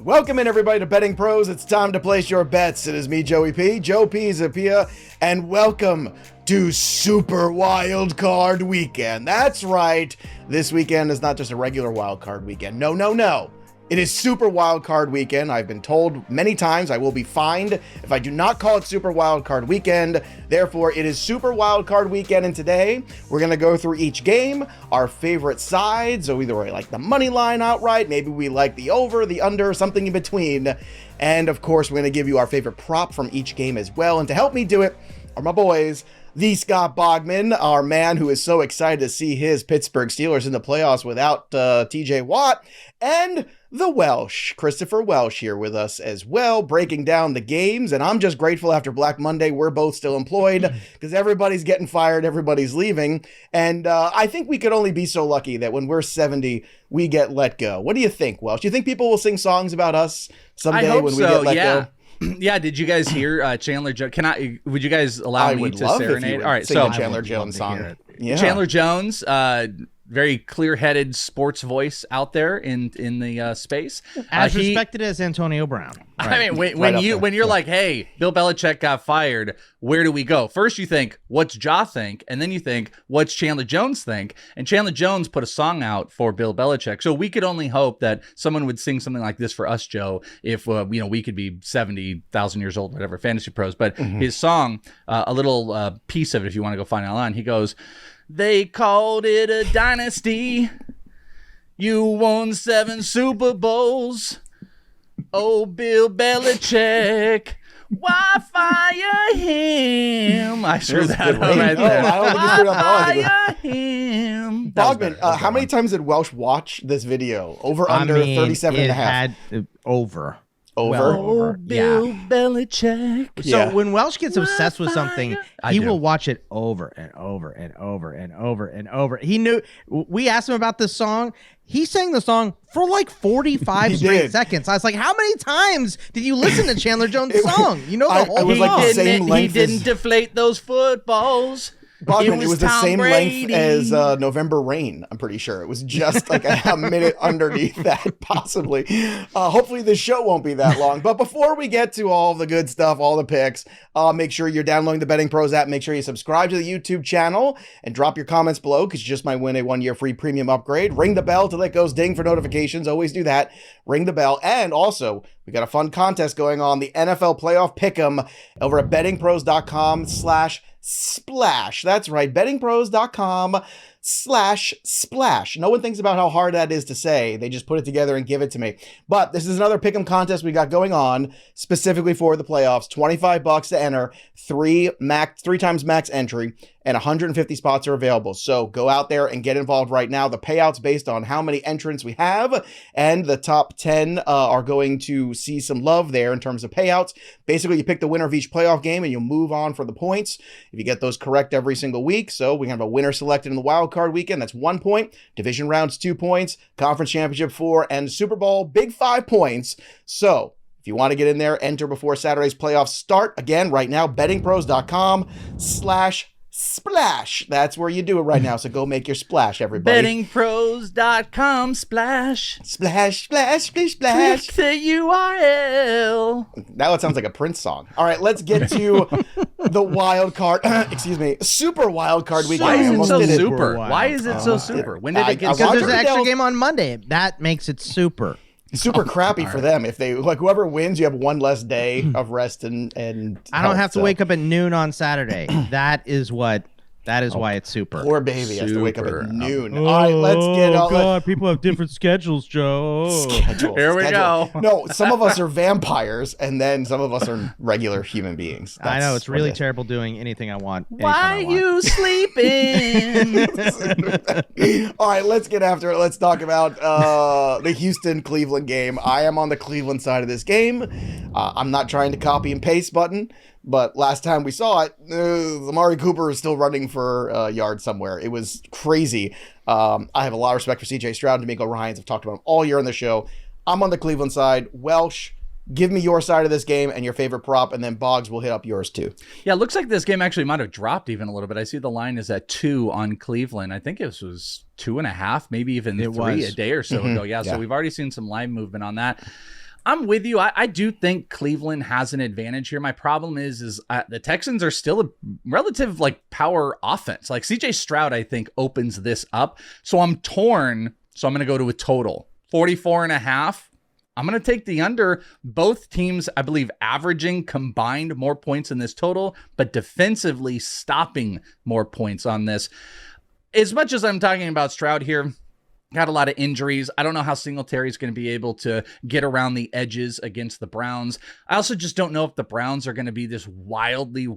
Welcome in, everybody, to Betting Pros. It's time to place your bets. It is me, Joe Pisapia, and welcome to Super Wild Card Weekend. That's right. This weekend is not just a regular wild card weekend. No. It is Super Wild Card Weekend. I've been told many times I will be fined if I do not call it Super Wild Card Weekend. Therefore, it is Super Wild Card Weekend, and today we're going to go through each game, our favorite sides, so either we like the money line outright, maybe we like the over, the under, something in between. And of course, we're going to give you our favorite prop from each game as well. And to help me do it are my boys, the Scott Bogman, our man who is so excited to see his Pittsburgh Steelers in the playoffs without TJ Watt, and the Welsh, Christopher Welsh, here with us as well, breaking down the games. And I'm just grateful after Black Monday, we're both still employed because everybody's getting fired, everybody's leaving. And I think we could only be so lucky that when we're 70, we get let go. What do you think, Welsh? Do you think people will sing songs about us someday when we get let go? Yeah, did you guys hear Chandler Jones? Would you guys allow me to serenade? All right, so Chandler Jones song. Yeah. Chandler Jones, very clear-headed sports voice out there in the space, as respected as Antonio Brown. Right. I mean, when you're like, hey, Bill Belichick got fired, where do we go? First, you think, what's Ja think, and then you think, what's Chandler Jones think? And Chandler Jones put a song out for Bill Belichick, so we could only hope that someone would sing something like this for us, Joe, if we could be 70,000 years old, whatever, Fantasy Pros. But his song, a little piece of it, if you want to go find it online, he goes, "They called it a dynasty. You won 7 Super Bowls. Oh, Bill Belichick, why fire him?" I screwed that up right there. I don't think you screwed up at all. Fire him. Bogman, how many times did Welsh watch this video? Over, under, 37 and a half? Over. Over? Bill Belichick. So when Welsh gets obsessed with something, he will watch it over and over and over and over and over. He knew. We asked him about this song. He sang the song for like 45 straight seconds. I was like, how many times did you listen to Chandler Jones' song? You know the whole song. He didn't deflate those footballs. Bogman, it was the same Brady. length as November Rain, I'm pretty sure. It was just like a minute underneath that, possibly. Hopefully this show won't be that long. But before we get to all the good stuff, all the picks, make sure you're downloading the Betting Pros app. Make sure you subscribe to the YouTube channel and drop your comments below because you just might win a 1-year free premium upgrade. Ring the bell till it goes ding for notifications. Always do that. Ring the bell. And also, we got a fun contest going on, the NFL Playoff Pick'em over at bettingpros.com/splash. That's right, bettingpros.com/splash. No one thinks about how hard that is to say. They just put it together and give it to me. But this is another pick'em contest we got going on specifically for the playoffs. $25 to enter, 3 times max entry, and 150 spots are available. So go out there and get involved right now. The payouts based on how many entrants we have, and the top 10 are going to see some love there in terms of payouts. Basically, you pick the winner of each playoff game and you'll move on for the points if you get those correct every single week. So we have a winner selected in the wild card weekend. That's 1 point. Division rounds, 2 points. Conference championship, 4. And Super Bowl, big 5 points. So if you want to get in there, enter before Saturday's playoffs start. Again, right now, bettingpros.com/splash. That's where you do it right now. So go make your splash, everybody. Bettingpros.com/splash. Splash, splash, splash, splash. Click the URL. Now it sounds like a Prince song. All right, let's get to the wild card. Super wild card weekend. Why is it so super? Why is it so super? When did it get? Because there's an extra game on Monday. That makes it super. Super crappy for them. If they whoever wins, you have 1 less day of rest and I don't have to wake up at noon on Saturday. That is why it's super. Poor baby has to wake up at noon. All right, let's get all God, people have different schedules, Joe. Here we go. No, some of us are vampires, and then some of us are regular human beings. I know, it's really terrible doing anything I want. Why you sleeping? All right, let's get after it. Let's talk about the Houston-Cleveland game. I am on the Cleveland side of this game. I'm not trying to copy and paste button. But last time we saw it, Amari Cooper is still running for a yard somewhere. It was crazy. I have a lot of respect for C.J. Stroud and D'Amico Ryans. I've talked about him all year on the show. I'm on the Cleveland side. Welsh, give me your side of this game and your favorite prop, and then Boggs will hit up yours too. Yeah, it looks like this game actually might have dropped even a little bit. I see the line is at 2 on Cleveland. I think it was 2.5, maybe even 3 a day or so ago. Yeah, so we've already seen some line movement on that. I'm with you. I do think Cleveland has an advantage here. My problem is the Texans are still a relative power offense. Like CJ Stroud, I think opens this up. So I'm torn. So I'm going to go to a total 44.5. I'm going to take the under. Both teams, I believe, averaging combined more points in this total, but defensively stopping more points on this. As much as I'm talking about Stroud here, got a lot of injuries. I don't know how Singletary is going to be able to get around the edges against the Browns. I also just don't know if the Browns are going to be this wildly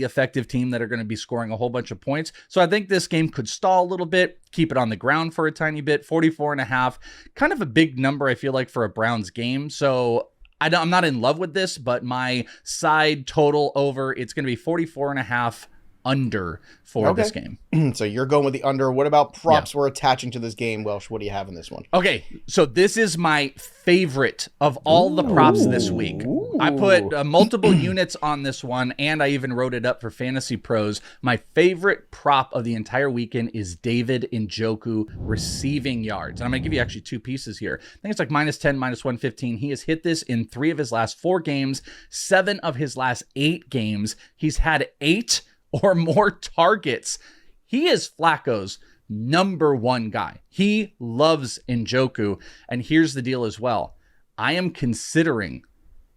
effective team that are going to be scoring a whole bunch of points. So I think this game could stall a little bit, keep it on the ground for a tiny bit. 44.5, kind of a big number, I feel like, for a Browns game. So I'm not in love with this, but my side total over, it's going to be 44.5 under for this game. So you're going with the under. What about props we're attaching to this game, Welsh? What do you have in this one? Okay, so this is my favorite of all the props this week. I put multiple units on this one, and I even wrote it up for Fantasy Pros. My favorite prop of the entire weekend is David Njoku receiving yards. And I'm going to give you actually two pieces here. I think it's like -10, -115. He has hit this in 3 of his last 4 games, 7 of his last 8 games. He's had 8 or more targets. He is Flacco's number 1 guy. He loves Njoku. And here's the deal as well. I am considering,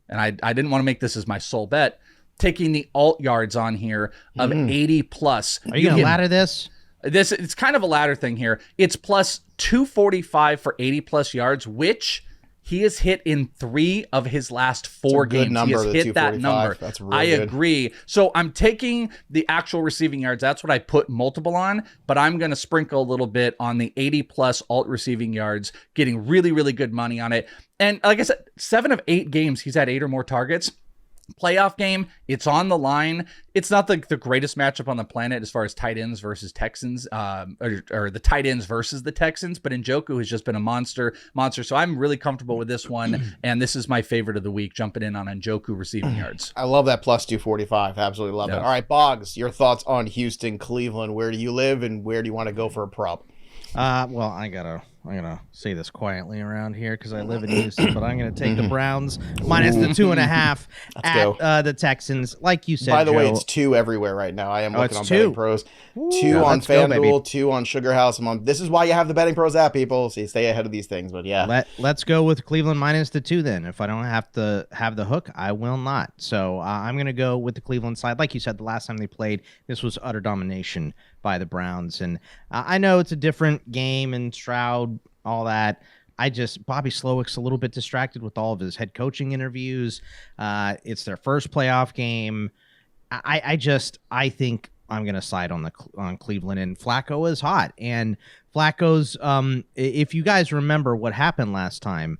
and I didn't want to make this as my sole bet, taking the alt yards on here of 80 plus. Are you going to ladder this? It's kind of a ladder thing here. It's plus 245 for 80 plus yards, which he has hit in 3 of his last 4 games. Number, he has hit that number. That's really I good. agree. So I'm taking the actual receiving yards. That's what I put multiple on, but I'm going to sprinkle a little bit on the 80 plus alt receiving yards, getting really, really good money on it. And like I said, 7 of 8 games, he's had 8 or more targets. Playoff game, it's on the line. It's not the greatest matchup on the planet as far as tight ends versus Texans, or the tight ends versus the Texans, but Njoku has just been a monster. So I'm really comfortable with this one, and this is my favorite of the week, jumping in on Njoku receiving yards. I love that plus 245. Absolutely love it. All right, Boggs, your thoughts on Houston, Cleveland. Where do you live, and where do you want to go for a prop? Well, I'm gonna say this quietly around here because I live in Houston, but I'm gonna take the Browns minus the 2.5 at the Texans. Like you said, by the Joe, way, it's 2 everywhere right now. I am looking on 2. Betting Pros. 2 on FanDuel, 2 on Sugar House. This is why you have the Betting Pros app, people. So you stay ahead of these things. But yeah, let's go with Cleveland minus the 2. Then, if I don't have to have the hook, I will not. So I'm gonna go with the Cleveland side. Like you said, the last time they played, this was utter domination by the Browns, and I know it's a different game and Stroud, all that. Bobby Slowick's a little bit distracted with all of his head coaching interviews. It's their first playoff game. I think I'm going to side on Cleveland, and Flacco is hot. And Flacco's, if you guys remember what happened last time,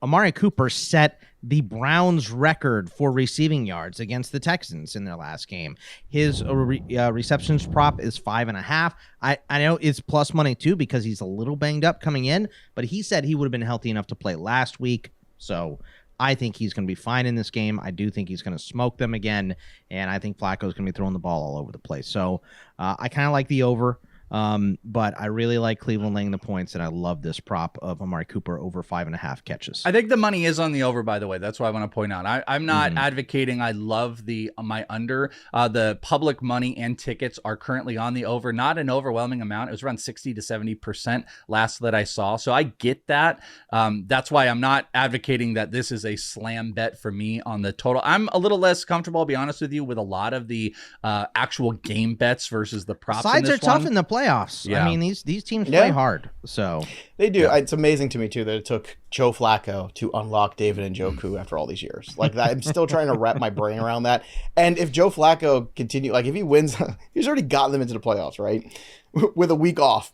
Amari Cooper set the Browns record for receiving yards against the Texans in their last game. His receptions prop is 5.5. I know it's plus money too because he's a little banged up coming in, but he said he would have been healthy enough to play last week. So I think he's going to be fine in this game. I do think he's going to smoke them again, and I think Flacco's going to be throwing the ball all over the place. So I kind of like the over. But I really like Cleveland laying the points, and I love this prop of Amari Cooper over 5.5 catches. I think the money is on the over, by the way. That's what I want to point out. I'm not advocating. I love my under. The public money and tickets are currently on the over, not an overwhelming amount. It was around 60 to 70% last that I saw. So I get that. That's why I'm not advocating that this is a slam bet for me on the total. I'm a little less comfortable, I'll be honest with you, with a lot of the actual game bets versus the props. Sides are tough in the playoffs. Yeah. I mean, these teams play hard, so they do. It's amazing to me too that it took Joe Flacco to unlock David Njoku after all these years. Like that, I'm still trying to wrap my brain around that. And if Joe Flacco if he wins, he's already gotten them into the playoffs, right? With a week off.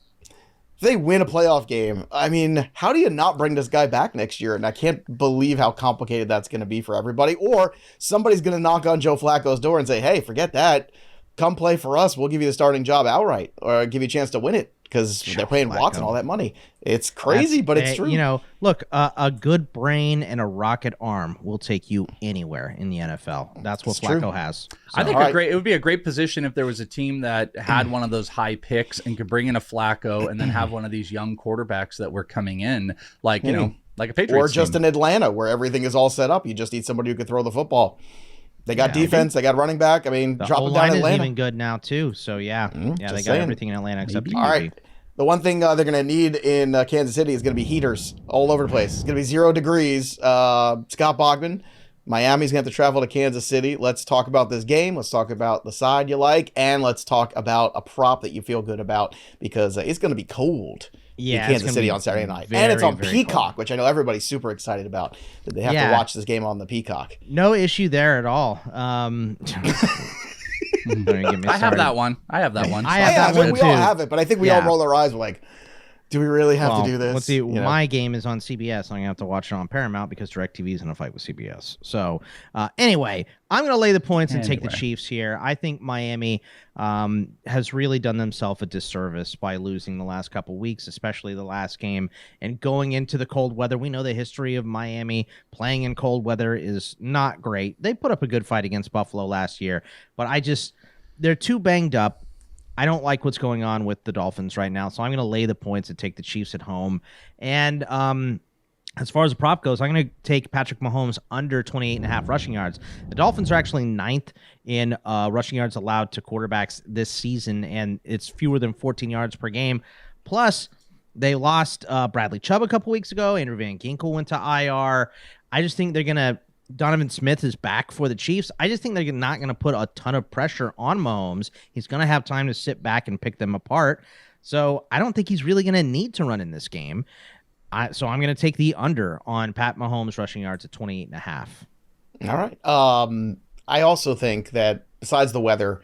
If they win a playoff game, I mean, how do you not bring this guy back next year? And I can't believe how complicated that's going to be for everybody. Or somebody's going to knock on Joe Flacco's door and say, "Hey, forget that. Come play for us. We'll give you the starting job outright, or give you a chance to win it," because they're paying Watson all that money. It's crazy, but it's true. You know, look, a good brain and a rocket arm will take you anywhere in the NFL. That's what Flacco has. So. I think it would be a great position if there was a team that had one of those high picks and could bring in a Flacco and then have one of these young quarterbacks that were coming in, like, like a Patriots or just team. in Atlanta where everything is all set up. You just need somebody who can throw the football. They got defense. They got running back. I mean, drop them down Atlanta. The line is even good now too. So they got everything in Atlanta except the QB. All right. The one thing they're going to need in Kansas City is going to be heaters all over the place. It's going to be 0 degrees. Scott Bogman, Miami's going to have to travel to Kansas City. Let's talk about this game. Let's talk about the side you like, and let's talk about a prop that you feel good about because it's going to be cold. In Kansas City on Saturday night. And it's on Peacock, which I know everybody's super excited about. That they have to watch this game on the Peacock. No issue there at all. I have that one. I have that one too. We all have it, but I think we all roll our eyes. We're like, do we really have to do this? Let's see. My game is on CBS. I'm going to have to watch it on Paramount because DirecTV is in a fight with CBS. So anyway, I'm going to lay the points and take the Chiefs here. I think Miami has really done themselves a disservice by losing the last couple weeks, especially the last game, and going into the cold weather. We know the history of Miami playing in cold weather is not great. They put up a good fight against Buffalo last year, but they're too banged up. I don't like what's going on with the Dolphins right now, so I'm going to lay the points and take the Chiefs at home. And as far as the prop goes, I'm going to take Patrick Mahomes under 28.5 rushing yards. The Dolphins are actually 9th in rushing yards allowed to quarterbacks this season, and it's fewer than 14 yards per game. Plus, they lost Bradley Chubb a couple weeks ago. Andrew Van Ginkel went to IR. I just think they're going to Donovan Smith is back for the Chiefs. I just think they're not going to put a ton of pressure on Mahomes. He's going to have time to sit back and pick them apart. So I don't think he's really going to need to run in this game. So I'm going to take the under on Pat Mahomes rushing yards at 28.5. All right. I also think that besides the weather,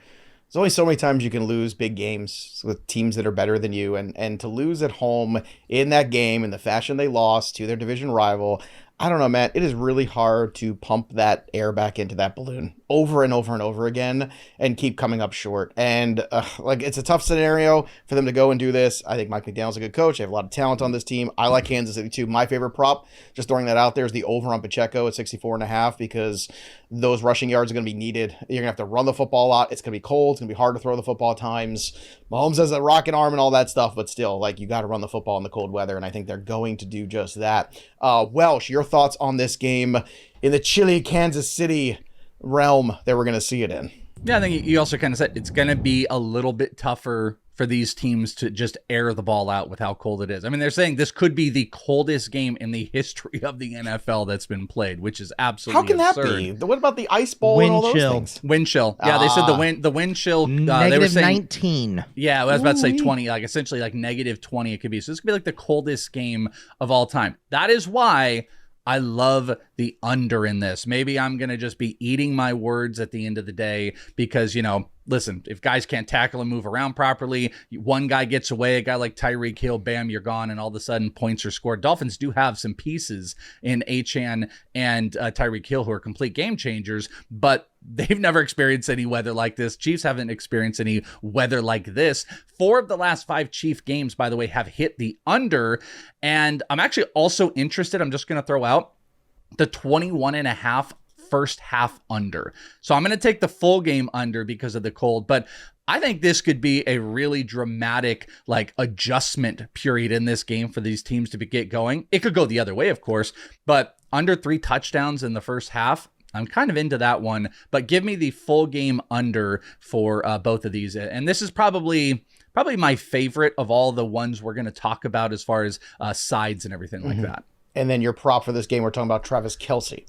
there's only so many times you can lose big games with teams that are better than you. And to lose at home in that game in the fashion they lost to their division rival, I don't know, Matt. It is really hard to pump that air back into that balloon over and over and over again and keep coming up short. And it's a tough scenario for them to go and do this. I think Mike McDaniel's a good coach. They have a lot of talent on this team. I like Kansas City too. My favorite prop, just throwing that out there, is the over on Pacheco at 64.5 because those rushing yards are going to be needed. You're going to have to run the football a lot. It's going to be cold. It's going to be hard to throw the football at times. Mahomes has a rocket arm and all that stuff, but still, you got to run the football in the cold weather, and I think they're going to do just that. Welsh, your thoughts on this game in the chilly Kansas City realm that we're going to see it in? Yeah, I think you also kind of said it's going to be a little bit tougher for these teams to just air the ball out with how cold it is. I mean, they're saying this could be the coldest game in the history of the NFL that's been played, which is absolutely absurd. How can that be? What about the ice bowl and all those things? Wind chill. Yeah, they said the wind chill. Negative they were saying, 19. Yeah, I was about to say 20, essentially negative 20 it could be. So this could be the coldest game of all time. That is why I love the under in this. Maybe I'm going to just be eating my words at the end of the day because, listen, if guys can't tackle and move around properly, one guy gets away, a guy like Tyreek Hill, bam, you're gone, and all of a sudden points are scored. Dolphins do have some pieces in Achane and Tyreek Hill who are complete game changers, but they've never experienced any weather like this. Chiefs haven't experienced any weather like this. 4 of the last 5 Chief games, by the way, have hit the under, and I'm actually also interested, I'm just going to throw out the 21.5 first half under. So I'm going to take the full game under because of the cold, but I think this could be a really dramatic adjustment period in this game for these teams to get going. It could go the other way, of course, but under 3 touchdowns in the first half, I'm kind of into that one, but give me the full game under for both of these. And this is probably my favorite of all the ones we're going to talk about as far as sides and everything like that. And then your prop for this game, we're talking about Travis Kelce.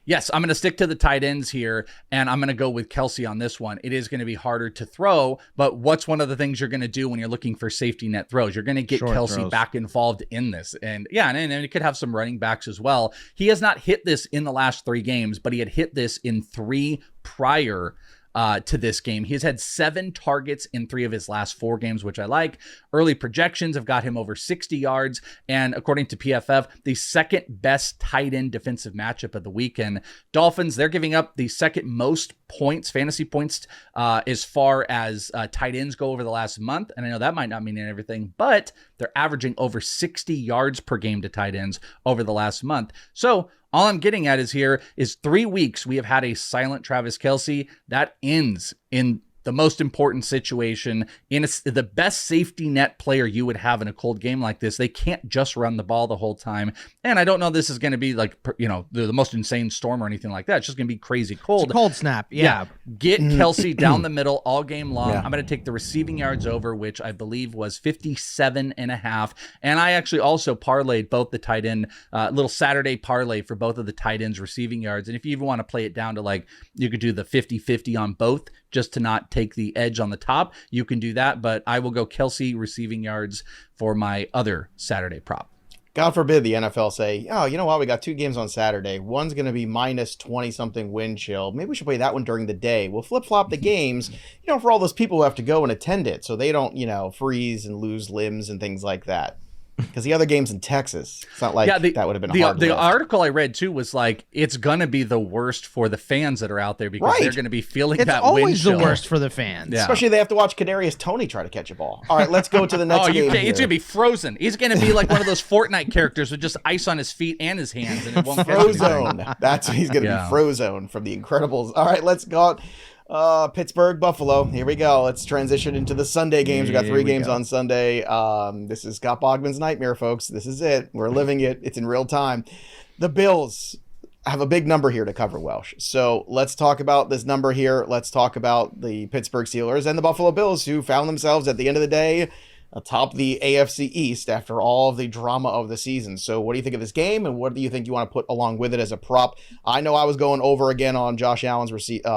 Yes, I'm going to stick to the tight ends here, and I'm going to go with Kelce on this one. It is going to be harder to throw, but what's one of the things you're going to do when you're looking for safety net throws? You're going to get Kelce back involved in this. And yeah, and it could have some running backs as well. He has not hit this in the last 3 games, but he had hit this in 3 prior to this game. He has had 7 targets in 3 of his last 4 games, which I like. Early projections have got him over 60 yards. And according to PFF, the second best tight end defensive matchup of the weekend. Dolphins, they're giving up the second most points, fantasy points, as far as tight ends go over the last month. And I know that might not mean everything, but they're averaging over 60 yards per game to tight ends over the last month. So all I'm getting at is 3 weeks we have had a silent Travis Kelce that ends in the most important situation in the best safety net player you would have in a cold game like this. They can't just run the ball the whole time. And I don't know this is going to be like, the most insane storm or anything like that. It's just going to be crazy cold. It's a cold snap. Yeah. Get Kelce down the middle all game long. I'm going to take the receiving yards over, which I believe was 57.5. And I actually also parlayed both the tight end, little Saturday parlay for both of the tight ends receiving yards. And if you even want to play it down to like, you could do the 50-50 on both just to not take the edge on the top. You can do that, but I will go Kelce receiving yards for my other Saturday prop. God forbid the NFL say, oh, you know what? We got 2 games on Saturday. One's going to be minus 20-something wind chill. Maybe we should play that one during the day. We'll flip-flop the games, for all those people who have to go and attend it so they don't, freeze and lose limbs and things like that. Because the other game's in Texas. It's not like that would have been a hard The lift. article I read, too, was like, it's going to be the worst for the fans that are out there because they're going to be feeling that wind chill. It's always the worst for the fans. Yeah. Especially they have to watch Kadarius Toney try to catch a ball. All right, let's go to the next game. It's going to be frozen. He's going to be like one of those Fortnite characters with just ice on his feet and his hands, and it won't catch anything. Frozone. That's what he's going to be. Frozone from The Incredibles. All right, let's go. Pittsburgh, Buffalo. Here we go. Let's transition into the Sunday games. We got 3 games on Sunday. This is Scott Bogman's nightmare, folks. This is it. We're living it. It's in real time. The Bills have a big number here to cover, Welsh. So let's talk about this number here. Let's talk about the Pittsburgh Steelers and the Buffalo Bills, who found themselves at the end of the day atop the AFC East after all of the drama of the season. So what do you think of this game, and what do you think you want to put along with it as a prop? I know I was going over again on Josh Allen's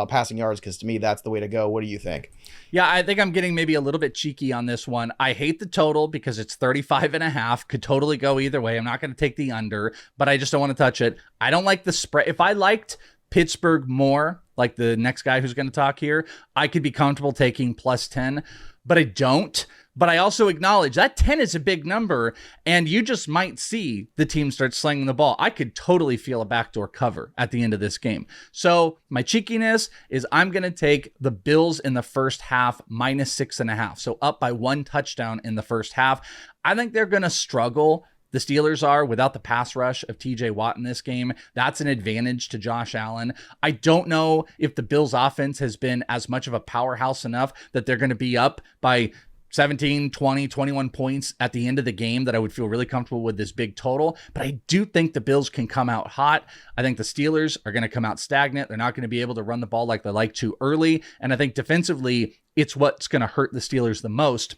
passing yards because to me that's the way to go. What do you think? Yeah, I think I'm getting maybe a little bit cheeky on this one. I hate the total because it's 35.5. Could totally go either way. I'm not going to take the under, but I just don't want to touch it. I don't like the spread. If I liked Pittsburgh more, like the next guy who's going to talk here, I could be comfortable taking plus 10, but I don't. But I also acknowledge that 10 is a big number, and you just might see the team start slinging the ball. I could totally feel a backdoor cover at the end of this game. So my cheekiness is I'm going to take the Bills in the first half minus 6.5. So up by 1 touchdown in the first half. I think they're going to struggle. The Steelers are without the pass rush of TJ Watt in this game. That's an advantage to Josh Allen. I don't know if the Bills offense has been as much of a powerhouse enough that they're going to be up by 17, 20, 21 points at the end of the game that I would feel really comfortable with this big total. But I do think the Bills can come out hot. I think the Steelers are going to come out stagnant. They're not going to be able to run the ball like they like to early. And I think defensively, it's what's going to hurt the Steelers the most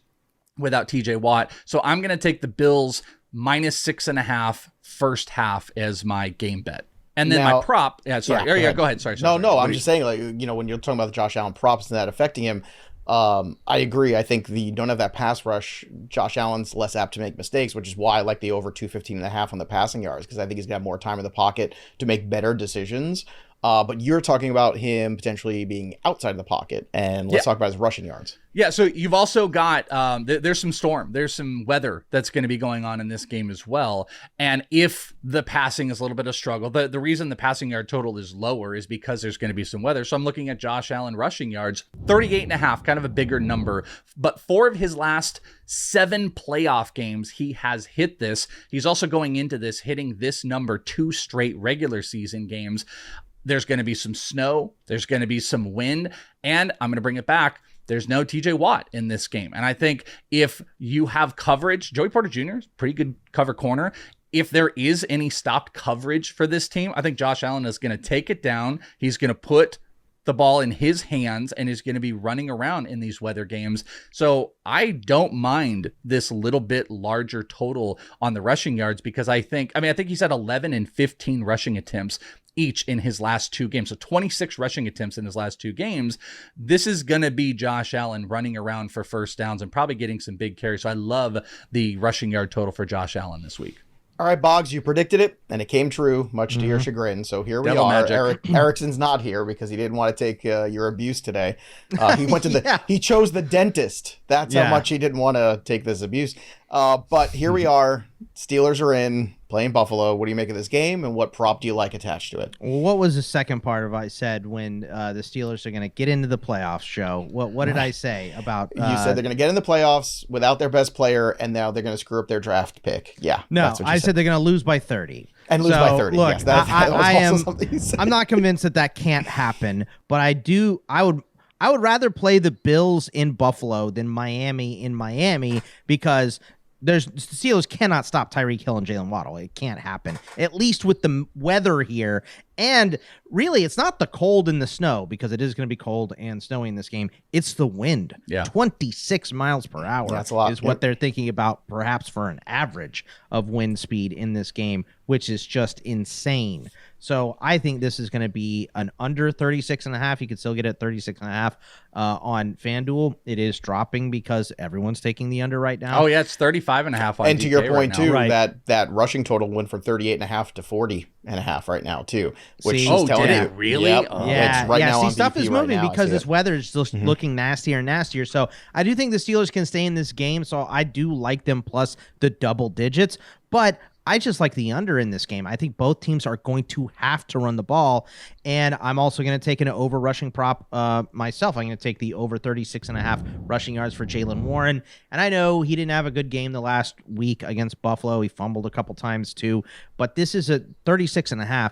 without TJ Watt. So I'm going to take the Bills minus 6.5 first half as my game bet. And then my prop. Yeah, sorry. Go ahead. Sorry. No, I'm just saying, when you're talking about the Josh Allen props and that affecting him, I agree. I think you don't have that pass rush. Josh Allen's less apt to make mistakes, which is why I like the over 215.5 on the passing yards, because I think he's got more time in the pocket to make better decisions. But you're talking about him potentially being outside of the pocket, and let's talk about his rushing yards. Yeah, so you've also got, there's some storm, there's some weather that's going to be going on in this game as well. And if the passing is a little bit of struggle, the reason the passing yard total is lower is because there's going to be some weather. So I'm looking at Josh Allen rushing yards, 38.5, kind of a bigger number. But 4 of his last 7 playoff games, he has hit this. He's also going into this hitting this number 2 straight regular season games. There's going to be some snow. There's going to be some wind. And I'm going to bring it back. There's no TJ Watt in this game. And I think if you have coverage, Joey Porter Jr. is pretty good cover corner. If there is any stopped coverage for this team, I think Josh Allen is going to take it down. He's going to put the ball in his hands and is going to be running around in these weather games. So I don't mind this little bit larger total on the rushing yards because I think he's had 11 and 15 rushing attempts each in his last 2 games. So 26 rushing attempts in his last 2 games. This is going to be Josh Allen running around for first downs and probably getting some big carries. So I love the rushing yard total for Josh Allen this week. All right, Boggs, you predicted it, and it came true, much to your chagrin. So here we are. Erickson's not here because he didn't want to take your abuse today. He went to he chose the dentist. That's how much he didn't want to take this abuse. But here we are. Steelers are in, playing Buffalo. What do you make of this game, and what prop do you like attached to it? What was the second part of I said when the Steelers are going to get into the playoffs, Joe? What did I say about... you said they're going to get in the playoffs without their best player, and now they're going to screw up their draft pick. Yeah. No, I said they're going to lose by 30. And lose by 30. Look, yes, that was also something you said. I'm not convinced that can't happen, but I I would rather play the Bills in Buffalo than Miami in Miami, because the Steelers cannot stop Tyreek Hill and Jaylen Waddle. It can't happen, at least with the weather here. And really, it's not the cold and the snow, because it is going to be cold and snowy in this game. It's the wind. 26 miles per hour. That's a lot. Is what they're thinking about, perhaps for an average of wind speed in this game, which is just insane. So I think this is going to be an under 36.5. You could still get it 36.5 on FanDuel. It is dropping because everyone's taking the under right now. Oh yeah, it's 35.5 on And to your point right too, now. that rushing total went from 38.5 to 40.5 right now too. Which See, is telling did you, it really? Yep, Yeah, it's right now See, on stuff BP is right moving now. because I see this it. weather is just looking nastier and nastier. So I do think the Steelers can stay in this game. So I do like them plus the double digits, but I just like the under in this game. I think both teams are going to have to run the ball, and I'm also going to take an over rushing prop myself. I'm going to take the over 36.5 rushing yards for Jaylen Warren. And I know he didn't have a good game the last week against Buffalo. He fumbled a couple times too, but this is a 36.5.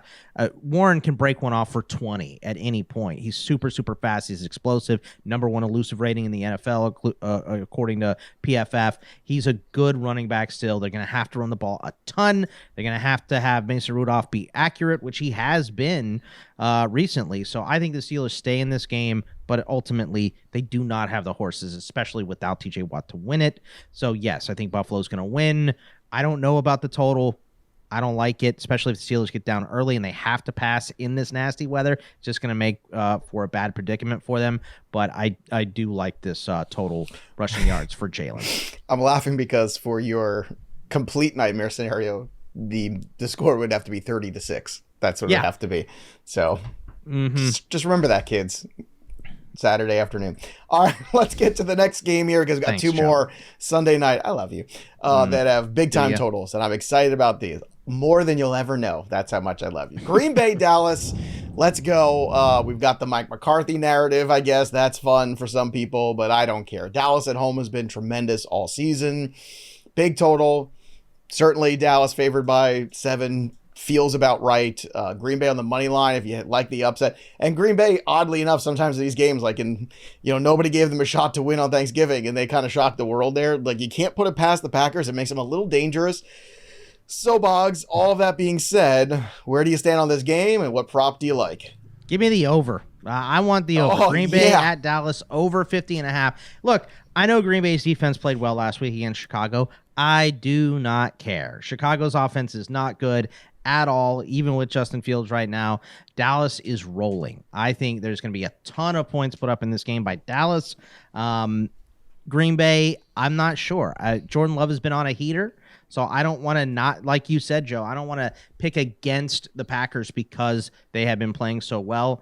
Warren can break one off for 20 at any point. He's super, super fast. He's explosive. Number 1 elusive rating in the NFL, according to PFF. He's a good running back still. They're going to have to run the ball a ton. They're going to have Mason Rudolph be accurate, which he has been recently. So I think the Steelers stay in this game, but ultimately they do not have the horses, especially without TJ Watt, to win it. So yes, I think Buffalo's going to win. I don't know about the total. I don't like it, especially if the Steelers get down early and they have to pass in this nasty weather. It's just going to make for a bad predicament for them. But I do like this total rushing yards for Jaylen. I'm laughing because for your complete nightmare scenario, the score would have to be 30-6. That's what it would have to be. So just remember that, kids. Saturday afternoon. All right, let's get to the next game here, because we've got two more Sunday night. I love you. That have big time totals, and I'm excited about these more than you'll ever know. That's how much I love you. Green Bay, Dallas. Let's go. We've got the Mike McCarthy narrative, I guess. That's fun for some people, but I don't care. Dallas at home has been tremendous all season. Big total. Certainly Dallas favored by 7 feels about right. Green Bay on the money line if you like the upset. And Green Bay, oddly enough, sometimes in these games, like nobody gave them a shot to win on Thanksgiving, and they kind of shocked the world there. Like, you can't put it past the Packers. It makes them a little dangerous. So, Boggs, all of that being said, where do you stand on this game, and what prop do you like? Give me the over. I want the over. Green Bay at Dallas, over 50.5. Look, I know Green Bay's defense played well last week against Chicago. I do not care. Chicago's offense is not good at all, even with Justin Fields right now. Dallas is rolling. I think there's going to be a ton of points put up in this game by Dallas. Green Bay, I'm not sure. Jordan Love has been on a heater. So I don't want to not, like you said, Joe, I don't want to pick against the Packers because they have been playing so well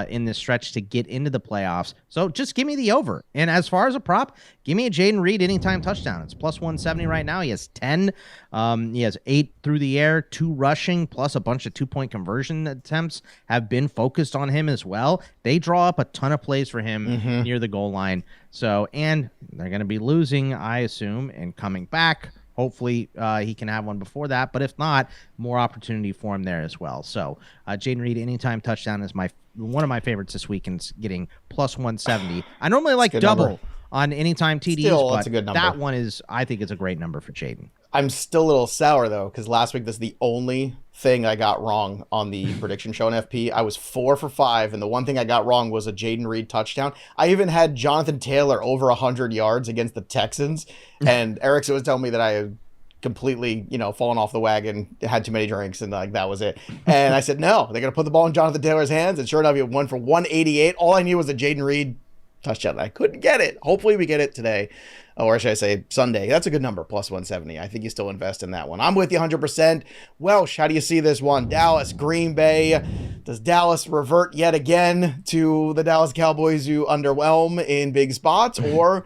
in this stretch to get into the playoffs. So just give me the over. And as far as a prop, give me a Jayden Reed anytime touchdown. It's plus 170 right now. He has 10. He has 8 through the air, 2 rushing, plus a bunch of 2-point conversion attempts have been focused on him as well. They draw up a ton of plays for him near the goal line. So, and they're going to be losing, I assume, and coming back. Hopefully he can have one before that, but if not, more opportunity for him there as well. So Jayden Reed anytime touchdown is one of my favorites this week, and getting plus 170. I normally like double number on anytime TDs, Still, but that's a good number. That one is, I think it's a great number for Jayden. I'm still a little sour, though, because last week this is the only thing I got wrong on the prediction show in FP. I was 4 for 5, and the one thing I got wrong was a Jayden Reed touchdown. I even had Jonathan Taylor over 100 yards against the Texans, and Erickson was telling me that I had completely, fallen off the wagon, had too many drinks, and that was it. And I said, no, they're going to put the ball in Jonathan Taylor's hands, and sure enough, he won for 188. All I knew was a Jayden Reed touchdown. I couldn't get it. Hopefully we get it today, or should I say Sunday. That's a good number, plus 170. I think you still invest in that one. I'm with you 100%. Welsh, how do you see this one? Dallas, Green Bay. Does Dallas revert yet again to the Dallas Cowboys who underwhelm in big spots, or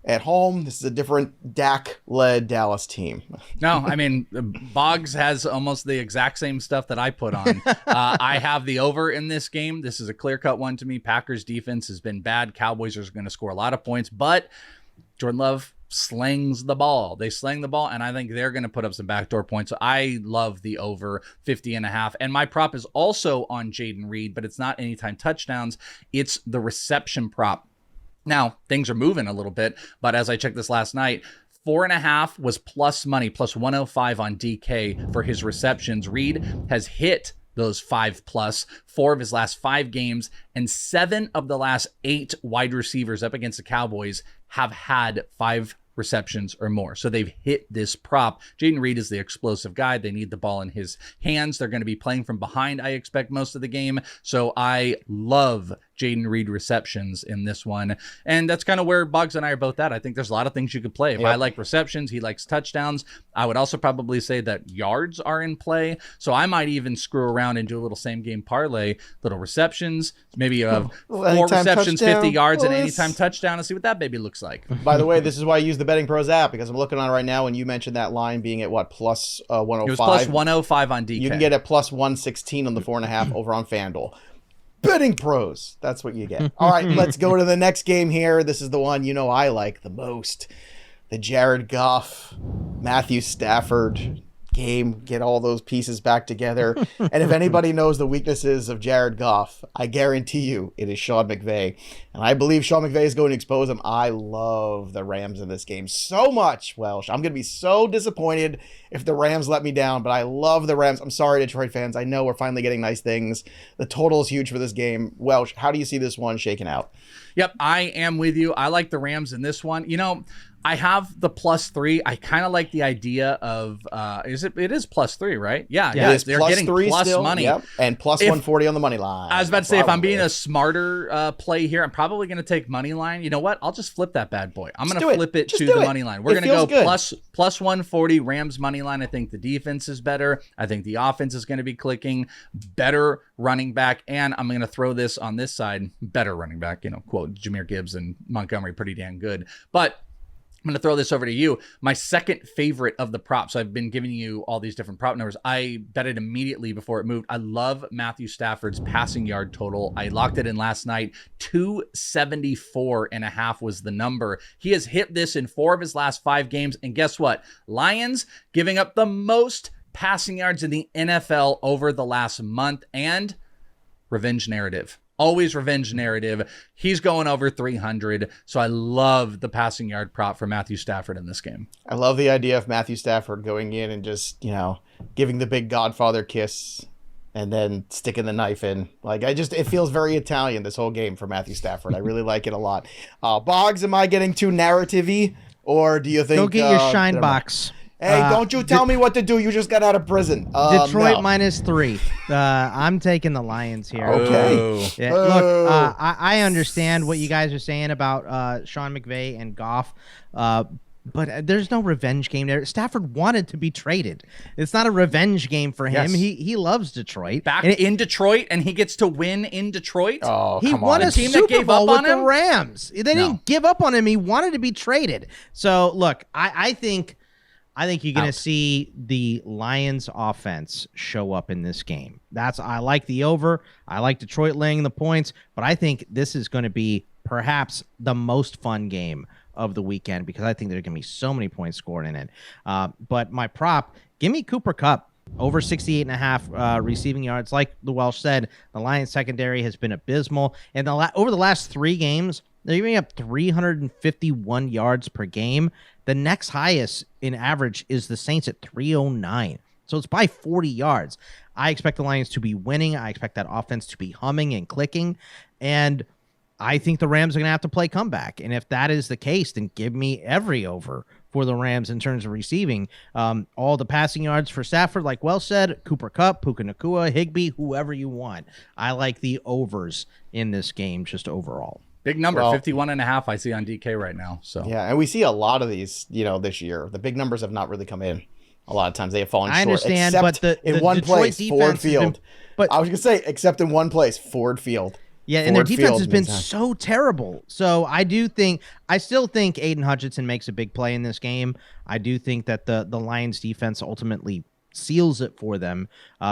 at home, this is a different Dak-led Dallas team? No, I mean, Boggs has almost the exact same stuff that I put on. I have the over in this game. This is a clear-cut one to me. Packers defense has been bad. Cowboys are going to score a lot of points, but Jordan Love slings the ball. They sling the ball, and I think they're going to put up some backdoor points. So I love the over 50.5. And my prop is also on Jayden Reed, but it's not anytime touchdowns. It's the reception prop. Now, things are moving a little bit, but as I checked this last night, 4.5 was plus money, plus 105 on DK for his receptions. Reed has hit those 5+, 4 of his last 5 games, and 7 of the last 8 wide receivers up against the Cowboys have had 5 receptions or more. So they've hit this prop. Jayden Reed is the explosive guy. They need the ball in his hands. They're going to be playing from behind, I expect, most of the game. So I love Jayden Reed receptions in this one. And that's kind of where Boggs and I are both at. I think there's a lot of things you could play. If I like receptions, he likes touchdowns. I would also probably say that yards are in play. So I might even screw around and do a little same game parlay, little receptions, maybe you have 4 receptions, touchdown, 50 yards, and anytime touchdown, and see what that baby looks like. By the way, this is why I use the BettingPros app, because I'm looking on it right now, and you mentioned that line being at what, plus 105? It was plus 105 on DK. You can get a plus 116 on the 4.5 over on FanDuel. Betting Pros, that's what you get. All right, let's go to the next game here. This is the one I like the most. The Jared Goff, Matthew Stafford game, get all those pieces back together. And if anybody knows the weaknesses of Jared Goff, I guarantee you it is Sean McVay. And I believe Sean McVay is going to expose him. I love the Rams in this game so much, Welsh. I'm going to be so disappointed if the Rams let me down, but I love the Rams. I'm sorry, Detroit fans. I know we're finally getting nice things. The total is huge for this game. Welsh, how do you see this one shaking out? Yep, I am with you. I like the Rams in this one. I have the +3. I kind of like the idea of it is +3, right? Yeah. They're getting plus still, money. Yep. And plus 140 on the money line. I was about to say, if I'm being a smarter play here, I'm probably going to take money line. You know what? I'll just flip that bad boy. I'm going to flip it to the money line. We're going to go plus 140 Rams money line. I think the defense is better. I think the offense is going to be clicking. Better running back. And I'm going to throw this on this side. Better running back, quote Jahmyr Gibbs and Montgomery, pretty damn good. But I'm going to throw this over to you. My second favorite of the props. I've been giving you all these different prop numbers. I bet it immediately before it moved. I love Matthew Stafford's passing yard total. I locked it in last night. 274.5 was the number. He has hit this in 4 of his last 5 games. And guess what? Lions giving up the most passing yards in the NFL over the last month. And revenge narrative. Always revenge narrative. He's going over 300. So I love the passing yard prop for Matthew Stafford in this game. I love the idea of Matthew Stafford going in and just, giving the big Godfather kiss and then sticking the knife in. It feels very Italian, this whole game for Matthew Stafford. I really like it a lot. Boggs, am I getting too narrative-y? Or do you think... Go get your shine box. Hey, don't you tell me what to do. You just got out of prison. Detroit -3. I'm taking the Lions here. Okay. Yeah, look, I understand what you guys are saying about Sean McVay and Goff, but there's no revenge game there. Stafford wanted to be traded. It's not a revenge game for him. Yes. He loves Detroit. Back in Detroit, and he gets to win in Detroit? Oh, he won a Super Bowl with the Rams. They didn't give up on him. He wanted to be traded. So, look, I think you're going to see the Lions offense show up in this game. I like the over. I like Detroit laying the points, but I think this is going to be perhaps the most fun game of the weekend because I think there are going to be so many points scored in it. But my prop, give me Cooper Kupp. Over 68.5 receiving yards. Like the Welsh said, the Lions secondary has been abysmal. And over the last 3 games, they're giving up 351 yards per game. The next highest in average is the Saints at 309. So it's by 40 yards. I expect the Lions to be winning. I expect that offense to be humming and clicking. And I think the Rams are going to have to play comeback. And if that is the case, then give me every over for the Rams in terms of receiving. All the passing yards for Stafford, like Welsh said, Cooper Kupp, Puka Nacua, Higbee, whoever you want. I like the overs in this game just overall. Big number, 51.5 I see on DK right now. So yeah, and we see a lot of these, this year. The big numbers have not really come in. A lot of times they have fallen short. I understand, but in one place, Ford Field. I was going to say, except in one place, Ford Field. Yeah, and their defense has been so terrible. So I still think Aiden Hutchinson makes a big play in this game. I do think that the Lions defense ultimately seals it for them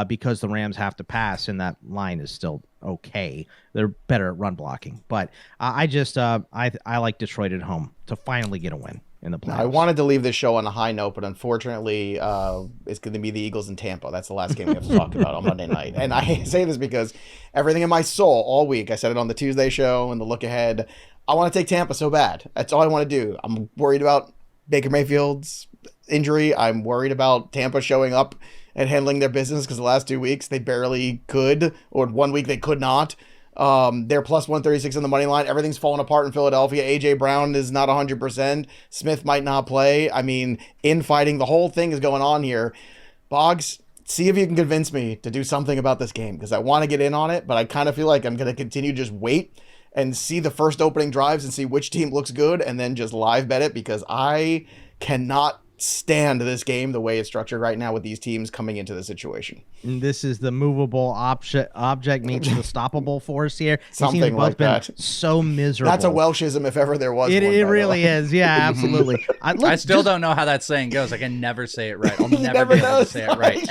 because the Rams have to pass, and that line is still okay. They're better at run blocking. But I like Detroit at home to finally get a win. in the playoffs. I wanted to leave this show on a high note, but unfortunately, it's going to be the Eagles in Tampa. That's the last game we have to talk about on Monday night. And I say this because everything in my soul all week, I said it on the Tuesday show and the look ahead, I want to take Tampa so bad. That's all I want to do. I'm worried about Baker Mayfield's injury. I'm worried about Tampa showing up and handling their business because the last 2 weeks they barely could, or 1 week they could not. They're plus 136 on the money line. Everything's falling apart in Philadelphia. AJ Brown is not 100%. Smith might not play. I mean, infighting, the whole thing is going on here. Boggs, see if you can convince me to do something about this game because I want to get in on it, but I kind of feel like I'm going to continue just wait and see the first opening drives and see which team looks good and then just live bet it because I cannot stand this game the way it's structured right now with these teams coming into the situation. And this is the movable object meets the stoppable force here. Something like that. So miserable. That's a Welshism if ever there was it, one. It really is. Yeah, absolutely. I still don't know how that saying goes. I can never say it right. I'll never be able to say it right.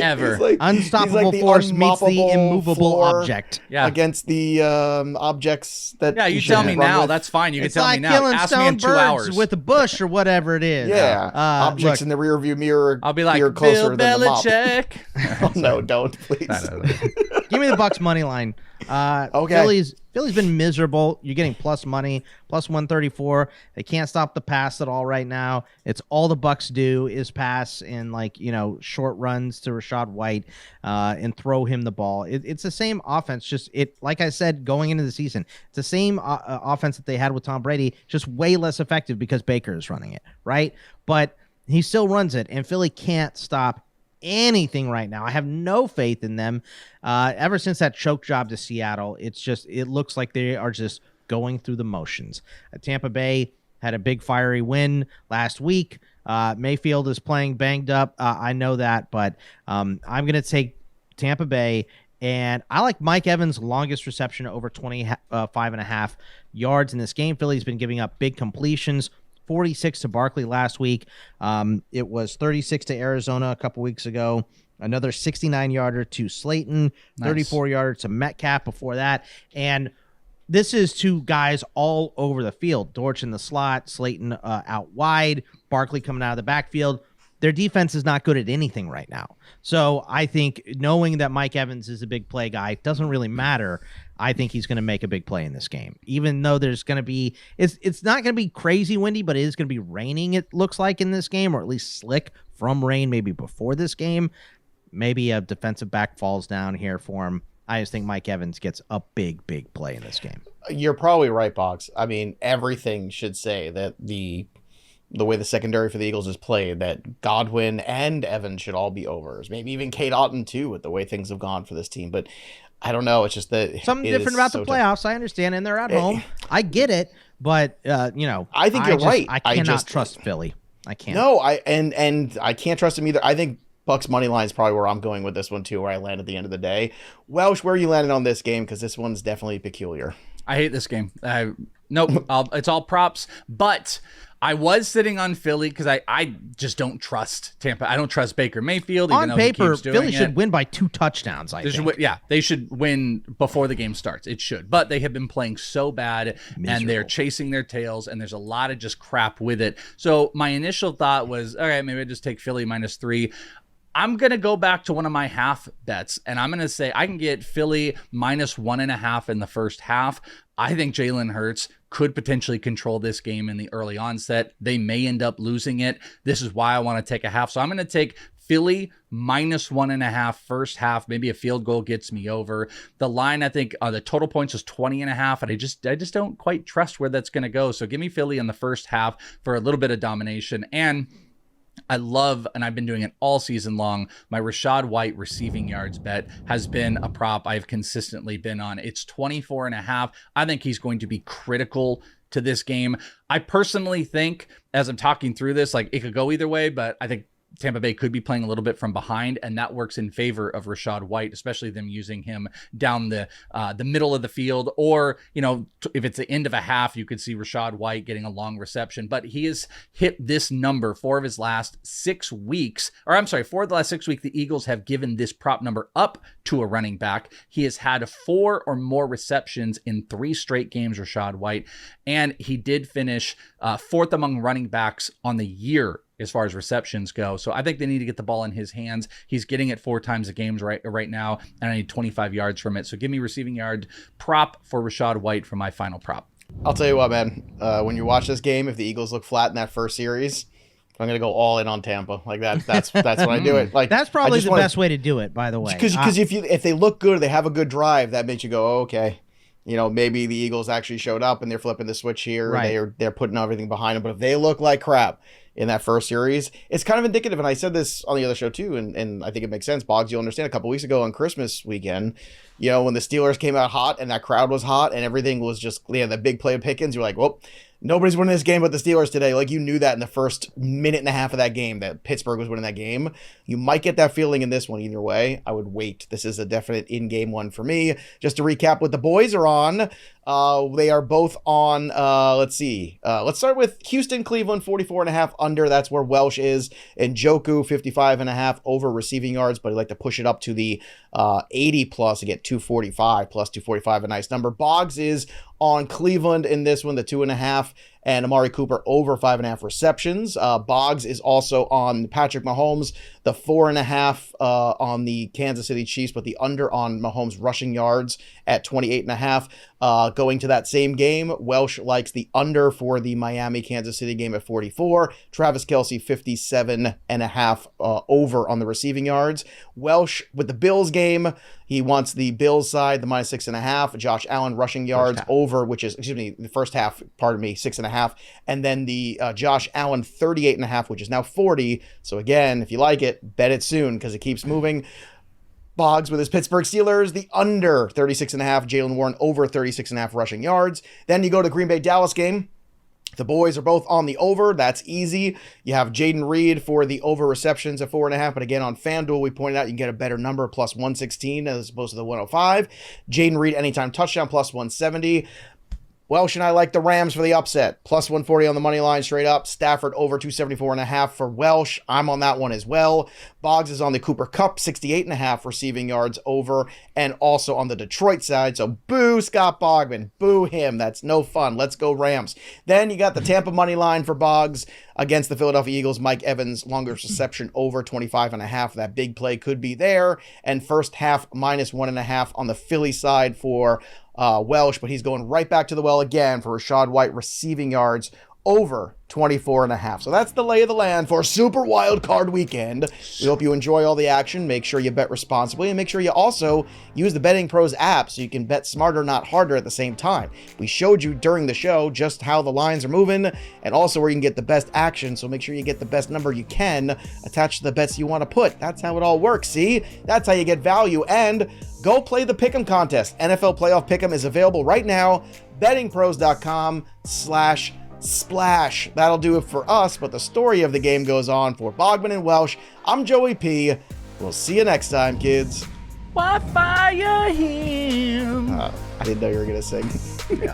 Ever. Like, unstoppable force meets the immovable object. Yeah. Against the objects that. Yeah, you tell me now. With. That's fine. You can it's tell like me now. Killing Ask me in 2 hours with a bush or whatever it is. Yeah. Objects in the rearview mirror. I'll be like, closer Bill Belichick. Oh, no, don't, please. Give me the Bucs money line. Okay. Philly's been miserable. You're getting plus money, plus 134. They can't stop the pass at all right now. It's all the Bucs do is pass in short runs to Rachaad White and throw him the ball. It's the same offense. Like I said, going into the season, it's the same offense that they had with Tom Brady, just way less effective because Baker is running it, right? But he still runs it, and Philly can't stop anything right now. I have no faith in them. Ever since that choke job to Seattle, it looks like they are just going through the motions. Tampa Bay had a big fiery win last week. Mayfield is playing banged up. I know that, but I'm going to take Tampa Bay, and I like Mike Evans' longest reception over 25.5 yards in this game. Philly's been giving up big completions. 46 to Barkley last week. It was 36 to Arizona a couple weeks ago. Another 69-yarder to Slayton, 34-yarder to Metcalf before that. And this is two guys all over the field. Dortch in the slot, Slayton out wide, Barkley coming out of the backfield. Their defense is not good at anything right now. So I think knowing that Mike Evans is a big play guy doesn't really matter. I think he's going to make a big play in this game, even though there's going to be it's not going to be crazy windy, but it is going to be raining, it looks like, in this game, or at least slick from rain maybe before this game. Maybe a defensive back falls down here for him. I just think Mike Evans gets a big play in this game. You're probably right, Boggs. I mean, everything should say that the way the secondary for the Eagles is played, that Godwin and Evans should all be overs. Maybe even Kate Otten, too, with the way things have gone for this team. But I don't know. It's just that something different about the playoffs. I understand, and they're at home. I get it, but I think you're right. I cannot trust Philly. I can't. No, I can't trust him either. I think Bucks money line is probably where I'm going with this one too, where I land at the end of the day. Welsh, where are you landing on this game? Because this one's definitely peculiar. I hate this game. Nope, it's all props, but I was sitting on Philly because I just don't trust Tampa. I don't trust Baker Mayfield. Even on paper, Philly should win by 2 touchdowns, I think. They should win before the game starts. It should. But they have been playing so bad, and they're chasing their tails, and there's a lot of just crap with it. So my initial thought was, all right, maybe I just take Philly -3. I'm going to go back to one of my half bets, and I'm going to say I can get Philly -1.5 in the first half. I think Jalen Hurts could potentially control this game in the early onset. They may end up losing it. This is why I want to take a half. So I'm going to take Philly -1.5 first half. Maybe a field goal gets me over. The line, I think, the total points is 20.5, and I just don't quite trust where that's going to go. So give me Philly in the first half for a little bit of domination. And I love, and I've been doing it all season long, my Rachaad White receiving yards bet has been a prop I've consistently been on. It's 24.5. I think he's going to be critical to this game. I personally think, as I'm talking through this, like it could go either way, but I think Tampa Bay could be playing a little bit from behind, and that works in favor of Rachaad White, especially them using him down the middle of the field, or, if it's the end of a half, you could see Rachaad White getting a long reception. But he has hit this number 4 of the last 6 weeks, the Eagles have given this prop number up to a running back. He has had 4 or more receptions in 3 straight games, Rachaad White, and he did finish 4th among running backs on the year as far as receptions go. So I think they need to get the ball in his hands. He's getting it 4 times a game right now, and I need 25 yards from it. So give me receiving yard prop for Rachaad White for my final prop. I'll tell you what, man. When you watch this game, if the Eagles look flat in that first series, I'm gonna go all in on Tampa. Like that. That's when I do it. Like that's probably the best way to do it. By the way, because if they look good, they have a good drive, that makes you go, oh, okay. Maybe the Eagles actually showed up and they're flipping the switch here. Right. They're putting everything behind them. But if they look like crap in that first series, it's kind of indicative. And I said this on the other show too, and I think it makes sense. Boggs, you'll understand, a couple weeks ago on Christmas weekend, when the Steelers came out hot and that crowd was hot and everything was just, the big play of Pickens, you're like, well, nobody's winning this game but the Steelers today. Like, you knew that in the first minute and a half of that game that Pittsburgh was winning that game. You might get that feeling in this one either way. I would wait. This is a definite in-game one for me. Just to recap what the boys are on. They are both on, let's see. Let's start with Houston, Cleveland, 44.5 under. That's where Welsh is. And Njoku, 55.5 over receiving yards, but he'd like to push it up to the 80 plus to get 245 plus 245, a nice number. Boggs is on Cleveland in this one, the 2.5, and Amari Cooper over 5.5 receptions. Boggs is also on Patrick Mahomes, the 4.5 on the Kansas City Chiefs, but the under on Mahomes rushing yards at 28.5. Going to that same game, Welsh likes the under for the Miami-Kansas City game at 44. Travis Kelce, 57.5 over on the receiving yards. Welsh with the Bills game, he wants the Bills side, the -6.5. Josh Allen rushing yards over, which is, the first half, 6.5. And then the Josh Allen 38.5, which is now 40. So again, if you like it, bet it soon because it keeps moving. Boggs with his Pittsburgh Steelers, the under 36.5, Jaylen Warren over 36.5 rushing yards. Then you go to the Green Bay Dallas game. The boys are both on the over. That's easy. You have Jayden Reed for the over receptions at 4.5. But again, on FanDuel, we pointed out you can get a better number, plus 116 as opposed to the 105. Jayden Reed anytime touchdown, plus 170. Welsh and I like the Rams for the upset. Plus 140 on the money line straight up. Stafford over 274.5 for Welsh. I'm on that one as well. Boggs is on the Cooper Kupp, 68.5 receiving yards over, and also on the Detroit side. So boo Scott Bogman. Boo him. That's no fun. Let's go Rams. Then you got the Tampa money line for Boggs against the Philadelphia Eagles. Mike Evans, longest reception over 25.5. That big play could be there. And first half -1.5 on the Philly side for Welsh, but he's going right back to the well again for Rachaad White receiving yards over 24.5. So that's the lay of the land for Super Wild Card Weekend. We hope you enjoy all the action. Make sure you bet responsibly, and make sure you also use the BettingPros app so you can bet smarter, not harder at the same time. We showed you during the show just how the lines are moving and also where you can get the best action, so make sure you get the best number you can attached to the bets you want to put. That's how it all works, see? That's how you get value. And go play the Pick'em contest. NFL Playoff Pick'em is available right now. BettingPros.com/splash. That'll do it for us, but the story of the game goes on for Bogman and Welsh. I'm Joey P. We'll see you next time, kids. Why fire him? I didn't know you were going to sing. Yeah.